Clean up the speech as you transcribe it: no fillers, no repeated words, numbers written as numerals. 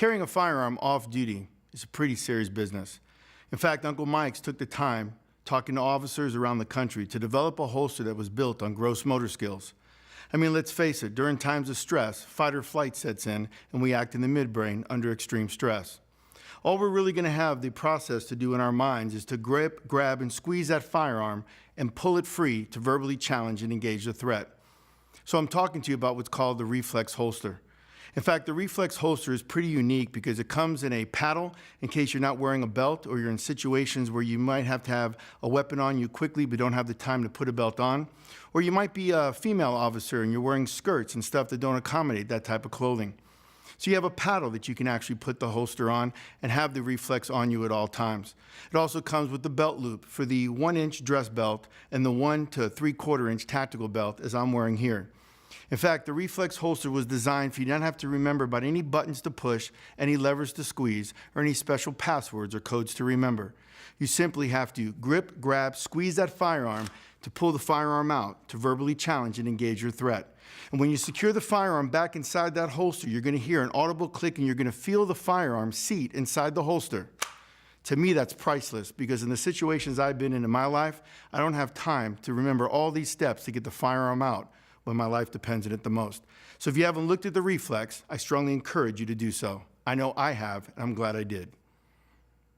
Carrying a firearm off-duty is a pretty serious business. In fact, Uncle Mike's took the time, talking to officers around the country, to develop a holster that was built on gross motor skills. I mean, let's face it, during times of stress, fight or flight sets in, and we act in the midbrain under extreme stress. All we're really going to have the process to do in our minds is to grab, and squeeze that firearm and pull it free to verbally challenge and engage the threat. So I'm talking to you about what's called the Reflex Holster. In fact, the Reflex Holster is pretty unique because it comes in a paddle in case you're not wearing a belt or you're in situations where you might have to have a weapon on you quickly but don't have the time to put a belt on. Or you might be a female officer and you're wearing skirts and stuff that don't accommodate that type of clothing. So you have a paddle that you can actually put the holster on and have the Reflex on you at all times. It also comes with the belt loop for the 1-inch dress belt and the 1 to 3/4-inch tactical belt as I'm wearing here. In fact, the Reflex holster was designed for you not to have to remember about any buttons to push, any levers to squeeze, or any special passwords or codes to remember. You simply have to grip, grab, squeeze that firearm to pull the firearm out, to verbally challenge and engage your threat. And when you secure the firearm back inside that holster, you're going to hear an audible click and you're going to feel the firearm seat inside the holster. To me, that's priceless because in the situations I've been in my life, I don't have time to remember all these steps to get the firearm out when my life depends on it the most. So if you haven't looked at the Reflex, I strongly encourage you to do so. I know I have, and I'm glad I did.